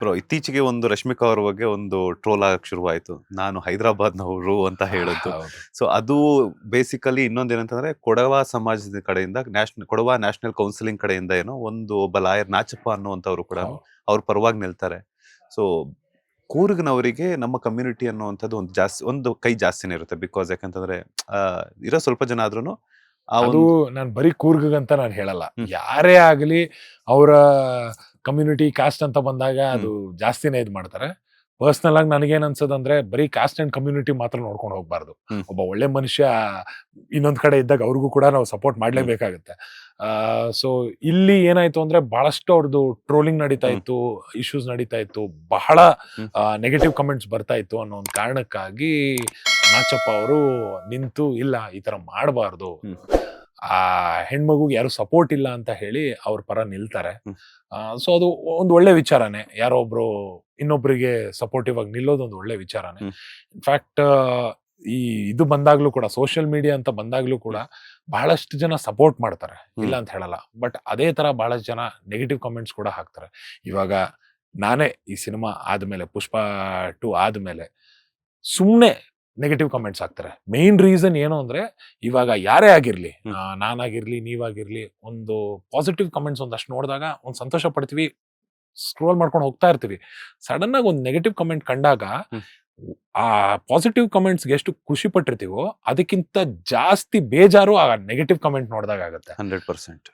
Bro ಇತ್ತೀಚೆಗೆ ಒಂದು ರಶ್ಮಿಕಾ ಅವ್ರ ಬಗ್ಗೆ ಒಂದು ಟ್ರೋಲ್ ಆಗಕ್ಕೆ ಶುರುವಾಯಿತು. ನಾನು ಹೈದರಾಬಾದ್‌ನವರು ಅಂತ ಹೇಳದ್ದು. ಹೌದು. ಸೊ ಅದು ಬೇಸಿಕಲಿ ಇನ್ನೊಂದೇನಂತಂದ್ರೆ ಕೊಡವ ಸಮಾಜದ ಕಡೆಯಿಂದ ಕೊಡವ ನ್ಯಾಷನಲ್ ಕೌನ್ಸಿಲಿಂಗ್ ಕಡೆಯಿಂದ ಏನೋ ಒಬ್ಬ ಲಾಯರ್ ನಾಚಪ್ಪ ಅನ್ನುವಂಥವ್ರು ಕೂಡ ಹೌದು. ಅವ್ರ ಪರವಾಗಿ ನಿಲ್ತಾರೆ. ಸೊ ಕೂರ್ಗ್ನವರಿಗೆ ನಮ್ಮ ಕಮ್ಯುನಿಟಿ ಅನ್ನುವಂಥದ್ದು ಒಂದು ಕೈ ಜಾಸ್ತಿನೇ ಇರುತ್ತೆ. ಬಿಕಾಸ್ ಯಾಕಂತಂದ್ರೆ ಇರೋ ಸ್ವಲ್ಪ ಜನ ಆದ್ರೂನು ಆ ಅದು ಒಂದು ನಾನು ಬರೀ ಕೂರ್ಗಂತ ನಾನು ಹೇಳಲ್ಲ. ಹ್ಮ್. ಯಾರೇ ಆಗಲಿ ಅವರ ಕಮ್ಯುನಿಟಿ ಕಾಸ್ಟ್ ಅಂತ ಬಂದಾಗ ಅದು ಜಾಸ್ತಿನೇ ಇದು ಮಾಡ್ತಾರೆ. ಪರ್ಸನಲ್ ಆಗಿ ನನಗೇನ್ ಅನ್ಸೋದಂದ್ರೆ ಬರೀ ಕಾಸ್ಟ್ ಅಂಡ್ ಕಮ್ಯುನಿಟಿ ಮಾತ್ರ ನೋಡ್ಕೊಂಡು ಹೋಗ್ಬಾರ್ದು. ಹ್ಮ್. ಒಬ್ಬ ಒಳ್ಳೆ ಮನುಷ್ಯ ಇನ್ನೊಂದ್ ಕಡೆ ಇದ್ದಾಗ ಅವ್ರಿಗೂ ಕೂಡ ನಾವು ಸಪೋರ್ಟ್ ಮಾಡ್ಲೇಬೇಕಾಗುತ್ತೆ. ಸೊ ಇಲ್ಲಿ ಏನಾಯ್ತು ಅಂದ್ರೆ ಬಹಳಷ್ಟು ಅವ್ರದ್ದು ಟ್ರೋಲಿಂಗ್ ನಡೀತಾ ಇತ್ತು, ಇಶ್ಯೂಸ್ ನಡೀತಾ ಇತ್ತು, ಬಹಳ ನೆಗೆಟಿವ್ ಕಮೆಂಟ್ಸ್ ಬರ್ತಾ ಇತ್ತು ಅನ್ನೋ ಒಂದು ಕಾರಣಕ್ಕಾಗಿ ನಾಚಪ್ಪ ಅವರು ನಿಂತು ಇಲ್ಲ ಈ ತರ ಮಾಡಬಾರ್ದು, ಆ ಹೆಣ್ಮಗುಗೆ ಯಾರು ಸಪೋರ್ಟ್ ಇಲ್ಲ ಅಂತ ಹೇಳಿ ಅವ್ರ ಪರ ನಿಲ್ತಾರೆ. ಸೊ ಅದು ಒಂದು ಒಳ್ಳೆ ವಿಚಾರನೇ. ಯಾರೋ ಒಬ್ರು ಇನ್ನೊಬ್ರಿಗೆ ಸಪೋರ್ಟಿವ್ ಆಗಿ ನಿಲ್ಲೋದು ಒಂದು ಒಳ್ಳೆ ವಿಚಾರನೇ. ಇನ್ಫ್ಯಾಕ್ಟ್ ಈ ಇದು ಬಂದಾಗ್ಲೂ ಕೂಡ ಸೋಷಿಯಲ್ ಮೀಡಿಯಾ ಅಂತ ಬಂದಾಗ್ಲೂ ಕೂಡ ಬಹಳಷ್ಟು ಜನ ಸಪೋರ್ಟ್ ಮಾಡ್ತಾರೆ, ಇಲ್ಲ ಅಂತ ಹೇಳಲ್ಲ. ಬಟ್ ಅದೇ ತರ ಬಹಳಷ್ಟು ಜನ ನೆಗೆಟಿವ್ ಕಮೆಂಟ್ಸ್ ಕೂಡ ಹಾಕ್ತಾರೆ. ಇವಾಗ ನಾನೇ ಈ ಸಿನಿಮಾ ಆದ್ಮೇಲೆ ಪುಷ್ಪ 2 ಆದ್ಮೇಲೆ ಸುಮ್ನೆ ನೆಗೆಟಿವ್ ಕಮೆಂಟ್ಸ್ ಹಾಕ್ತಾರೆ. ಮೇನ್ ರೀಸನ್ ಏನು ಅಂದ್ರೆ ಇವಾಗ ಯಾರೇ ಆಗಿರ್ಲಿ, ನಾನಾಗಿರ್ಲಿ ನೀವಾಗಿರ್ಲಿ, ಒಂದು ಪಾಸಿಟಿವ್ ಕಮೆಂಟ್ಸ್ ಒಂದಷ್ಟು ನೋಡಿದಾಗ ಒಂದ್ ಸಂತೋಷ ಪಡ್ತೀವಿ, ಸ್ಕ್ರೋಲ್ ಮಾಡ್ಕೊಂಡು ಹೋಗ್ತಾ ಇರ್ತೀವಿ. ಸಡನ್ ಆಗಿ ಒಂದು ನೆಗೆಟಿವ್ ಕಮೆಂಟ್ ಕಂಡಾಗ ಆ ಪಾಸಿಟಿವ್ ಕಮೆಂಟ್ಸ್ಗೆ ಎಷ್ಟು ಖುಷಿ ಪಟ್ಟಿರ್ತೀವೋ ಅದಕ್ಕಿಂತ ಜಾಸ್ತಿ ಬೇಜಾರು ಆ ನೆಗೆಟಿವ್ ಕಮೆಂಟ್ ನೋಡಿದಾಗ ಆಗುತ್ತೆ. 100%.